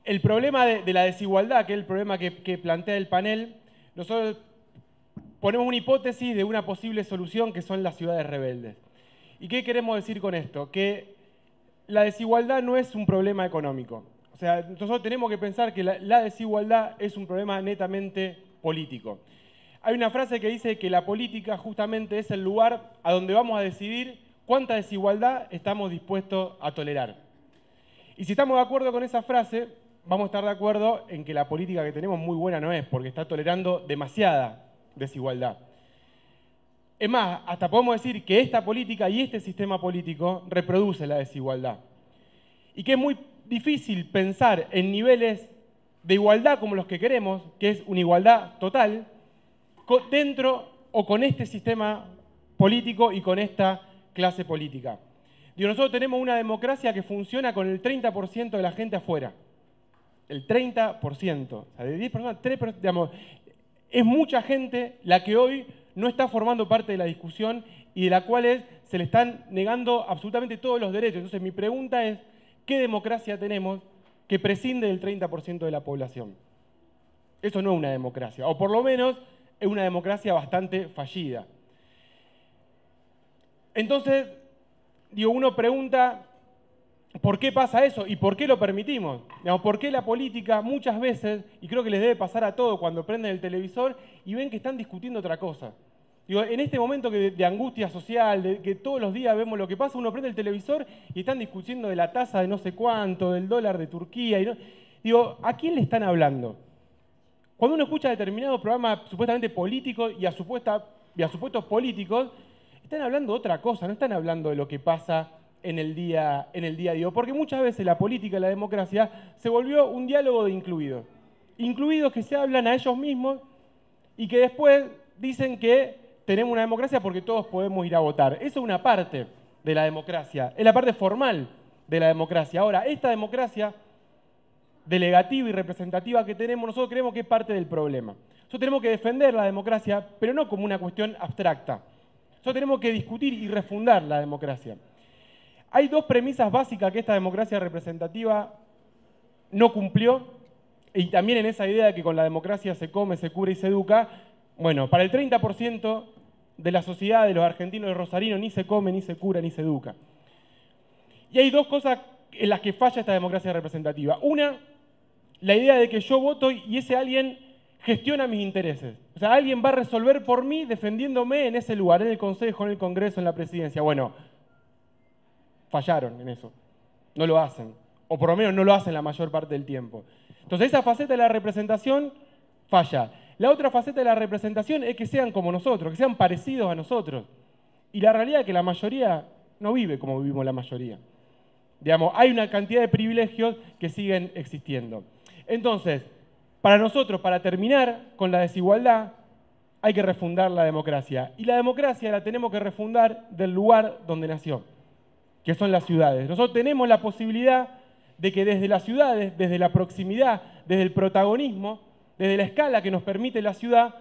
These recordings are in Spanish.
el problema de la desigualdad, que es el problema que plantea el panel, nosotros ponemos una hipótesis de una posible solución que son las ciudades rebeldes. ¿Y qué queremos decir con esto? Que la desigualdad no es un problema económico. O sea, nosotros tenemos que pensar que la desigualdad es un problema netamente político. Hay una frase que dice que la política justamente es el lugar a donde vamos a decidir cuánta desigualdad estamos dispuestos a tolerar. Y si estamos de acuerdo con esa frase, vamos a estar de acuerdo en que la política que tenemos muy buena no es, porque está tolerando demasiada desigualdad. Es más, hasta podemos decir que esta política y este sistema político reproduce la desigualdad. Y que es muy difícil pensar en niveles de igualdad como los que queremos, que es una igualdad total, dentro o con este sistema político y con esta clase política. Digo, nosotros tenemos una democracia que funciona con el 30% de la gente afuera. El 30%. O sea, de 10 personas, 3%, digamos, es mucha gente la que hoy no está formando parte de la discusión y de la cual se le están negando absolutamente todos los derechos. Entonces mi pregunta es, ¿qué democracia tenemos que prescinde del 30% de la población? Eso no es una democracia, o por lo menos es una democracia bastante fallida. Entonces, digo, uno pregunta, ¿por qué pasa eso y por qué lo permitimos? Digamos, ¿por qué la política muchas veces, y creo que les debe pasar a todos cuando prenden el televisor y ven que están discutiendo otra cosa? Digo, en este momento de angustia social, de que todos los días vemos lo que pasa, uno prende el televisor y están discutiendo de la tasa de no sé cuánto, del dólar de Turquía. Y no, digo, ¿a quién le están hablando? Cuando uno escucha determinados programas supuestamente políticos y a supuestos políticos, están hablando de otra cosa, no están hablando de lo que pasa en el día a día. Porque muchas veces la política y la democracia se volvió un diálogo de incluidos. Incluidos que se hablan a ellos mismos y que después dicen que tenemos una democracia porque todos podemos ir a votar. Eso es una parte de la democracia, es la parte formal de la democracia. Ahora, esta democracia delegativa y representativa que tenemos, nosotros creemos que es parte del problema. Nosotros tenemos que defender la democracia, pero no como una cuestión abstracta. Nosotros tenemos que discutir y refundar la democracia. Hay dos premisas básicas que esta democracia representativa no cumplió, y también en esa idea de que con la democracia se come, se cura y se educa. Bueno, para el 30% de la sociedad de los argentinos de Rosarino ni se come, ni se cura, ni se educa. Y hay dos cosas en las que falla esta democracia representativa. Una, la idea de que yo voto y ese alguien gestiona mis intereses. O sea, alguien va a resolver por mí defendiéndome en ese lugar, en el Consejo, en el Congreso, en la Presidencia. Bueno, fallaron en eso. No lo hacen. O por lo menos no lo hacen la mayor parte del tiempo. Entonces esa faceta de la representación falla. La otra faceta de la representación es que sean como nosotros, que sean parecidos a nosotros. Y la realidad es que la mayoría no vive como vivimos la mayoría. Digamos, hay una cantidad de privilegios que siguen existiendo. Entonces, para nosotros, para terminar con la desigualdad, hay que refundar la democracia. Y la democracia la tenemos que refundar del lugar donde nació, que son las ciudades. Nosotros tenemos la posibilidad de que desde las ciudades, desde la proximidad, desde el protagonismo, desde la escala que nos permite la ciudad,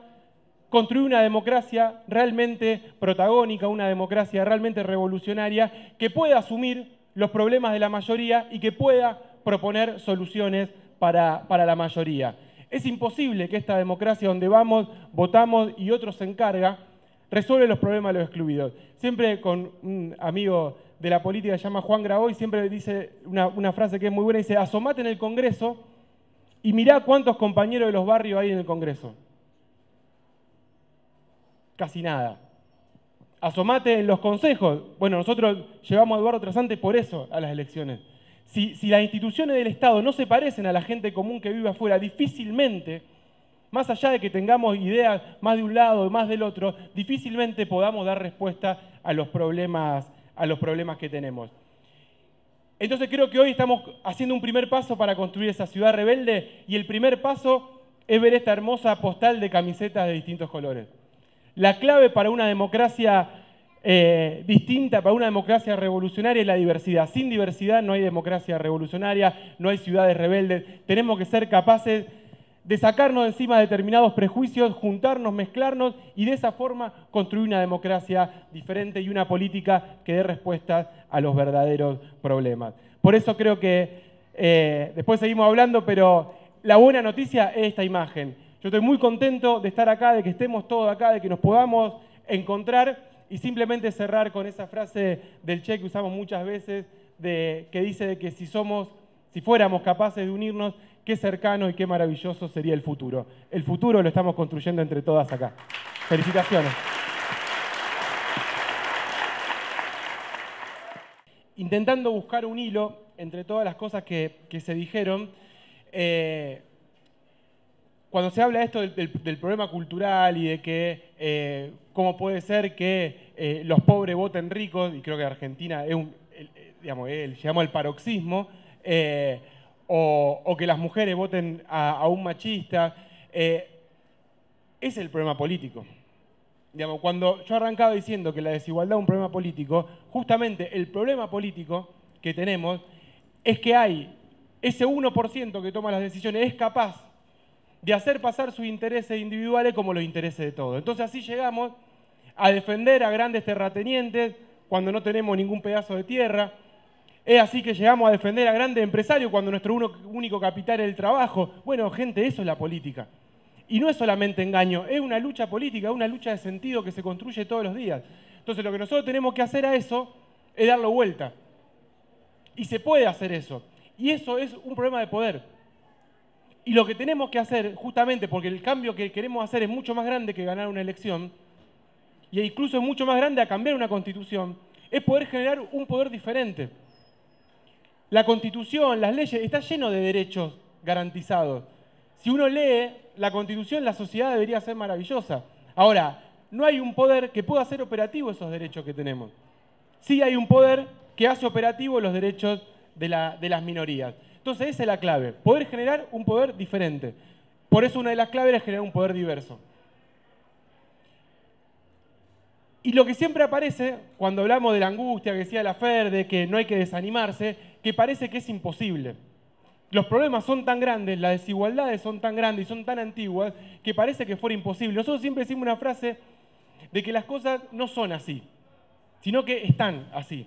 construir una democracia realmente protagónica, una democracia realmente revolucionaria, que pueda asumir los problemas de la mayoría y que pueda proponer soluciones para la mayoría. Es imposible que esta democracia donde vamos, votamos y otros se encarga, resuelve los problemas de los excluidos. Siempre con un amigo de la política que se llama Juan Graboy, siempre dice una frase que es muy buena, dice, asomate en el Congreso y mirá cuántos compañeros de los barrios hay en el Congreso. Casi nada. Asomate en los consejos. Bueno, nosotros llevamos a Eduardo Trasante por eso a las elecciones. Si las instituciones del Estado no se parecen a la gente común que vive afuera, difícilmente, más allá de que tengamos ideas más de un lado o más del otro, difícilmente podamos dar respuesta a los problemas que tenemos. Entonces creo que hoy estamos haciendo un primer paso para construir esa ciudad rebelde y el primer paso es ver esta hermosa postal de camisetas de distintos colores. La clave para una democracia distinta, para una democracia revolucionaria es la diversidad. Sin diversidad no hay democracia revolucionaria, no hay ciudades rebeldes. Tenemos que ser capaces de sacarnos de encima determinados prejuicios, juntarnos, mezclarnos y de esa forma construir una democracia diferente y una política que dé respuestas a los verdaderos problemas. Por eso creo que Después seguimos hablando, pero la buena noticia es esta imagen. Yo estoy muy contento de estar acá, de que estemos todos acá, de que nos podamos encontrar y simplemente cerrar con esa frase del Che que usamos muchas veces, que dice de que si fuéramos capaces de unirnos, qué cercano y qué maravilloso sería el futuro. El futuro lo estamos construyendo entre todas acá. Felicitaciones. Intentando buscar un hilo entre todas las cosas que se dijeron, cuando se habla esto del problema cultural y de que cómo puede ser que los pobres voten ricos, y creo que Argentina es llegamos al paroxismo, o que las mujeres voten a un machista, es el problema político. Digamos, cuando yo arrancaba diciendo que la desigualdad es un problema político, justamente el problema político que tenemos es que hay ese 1% que toma las decisiones, es capaz de hacer pasar sus intereses individuales como los intereses de todos. Entonces así llegamos a defender a grandes terratenientes cuando no tenemos ningún pedazo de tierra. Es así que llegamos a defender a grandes empresarios cuando nuestro único capital es el trabajo. Bueno, gente, eso es la política. Y no es solamente engaño, es una lucha política, es una lucha de sentido que se construye todos los días. Entonces lo que nosotros tenemos que hacer a eso es darlo vuelta. Y se puede hacer eso. Y eso es un problema de poder. Y lo que tenemos que hacer, justamente porque el cambio que queremos hacer es mucho más grande que ganar una elección, y incluso es mucho más grande a cambiar una constitución, es poder generar un poder diferente. La constitución, las leyes, está lleno de derechos garantizados. Si uno lee la constitución, la sociedad debería ser maravillosa. Ahora, no hay un poder que pueda hacer operativo esos derechos que tenemos. Sí hay un poder que hace operativo los derechos de las minorías. Entonces esa es la clave, poder generar un poder diferente. Por eso una de las claves es generar un poder diverso. Y lo que siempre aparece cuando hablamos de la angustia que decía la Fer, de que no hay que desanimarse, que parece que es imposible. Los problemas son tan grandes, las desigualdades son tan grandes y son tan antiguas, que parece que fuera imposible. Nosotros siempre decimos una frase de que las cosas no son así, sino que están así.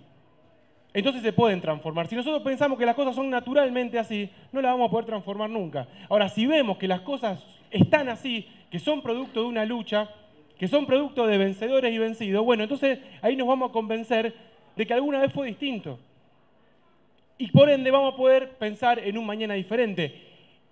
Entonces se pueden transformar. Si nosotros pensamos que las cosas son naturalmente así, no las vamos a poder transformar nunca. Ahora, si vemos que las cosas están así, que son producto de una lucha, que son producto de vencedores y vencidos, bueno, entonces ahí nos vamos a convencer de que alguna vez fue distinto. Y por ende vamos a poder pensar en un mañana diferente.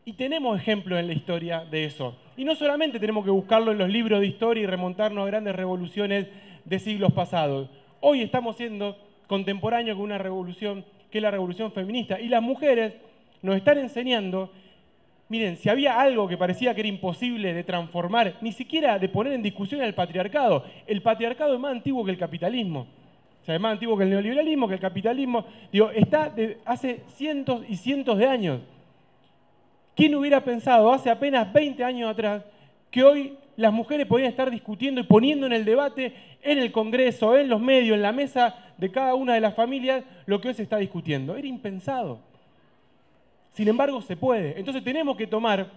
Y tenemos ejemplos en la historia de eso. Y no solamente tenemos que buscarlo en los libros de historia y remontarnos a grandes revoluciones de siglos pasados. Hoy estamos siendo contemporáneos con una revolución que es la revolución feminista. Y las mujeres nos están enseñando, miren, si había algo que parecía que era imposible de transformar, ni siquiera de poner en discusión el patriarcado es más antiguo que el capitalismo. O sea, es más antiguo que el neoliberalismo, que el capitalismo. Digo, está de hace cientos y cientos de años. ¿Quién hubiera pensado hace apenas 20 años atrás que hoy las mujeres podían estar discutiendo y poniendo en el debate, en el Congreso, en los medios, en la mesa de cada una de las familias, lo que hoy se está discutiendo? Era impensado. Sin embargo, se puede. Entonces tenemos que tomar,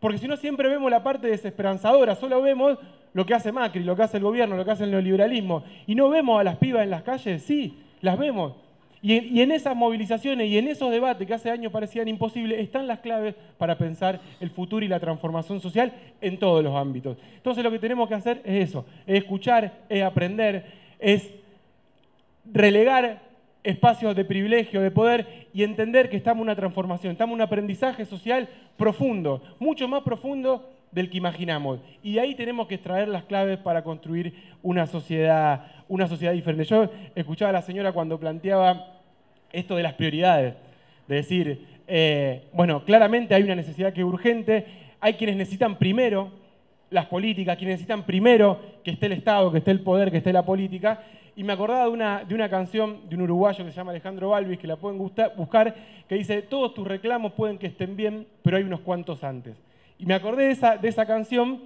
porque si no siempre vemos la parte desesperanzadora, solo vemos lo que hace Macri, lo que hace el gobierno, lo que hace el neoliberalismo, y no vemos a las pibas en las calles. Sí, las vemos. Y en esas movilizaciones y en esos debates que hace años parecían imposibles, están las claves para pensar el futuro y la transformación social en todos los ámbitos. Entonces lo que tenemos que hacer es eso, es escuchar, es aprender, es relegar espacios de privilegio, de poder, y entender que estamos en una transformación, estamos en un aprendizaje social profundo, mucho más profundo del que imaginamos. Y de ahí tenemos que extraer las claves para construir una sociedad diferente. Yo escuchaba a la señora cuando planteaba esto de las prioridades, de decir, bueno, claramente hay una necesidad que es urgente, hay quienes necesitan primero las políticas, quienes necesitan primero que esté el Estado, que esté el poder, que esté la política. Y me acordaba de una canción de un uruguayo que se llama Alejandro Balvis, que la pueden buscar, que dice, todos tus reclamos pueden que estén bien, pero hay unos cuantos antes. Y me acordé de esa canción,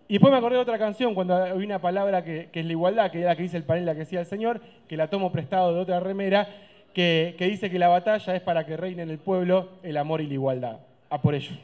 y después me acordé de otra canción, cuando oí una palabra que es la igualdad, que es la que dice el panel, la que decía el señor, que la tomo prestado de otra remera, que dice que la batalla es para que reine en el pueblo el amor y la igualdad. A por ello.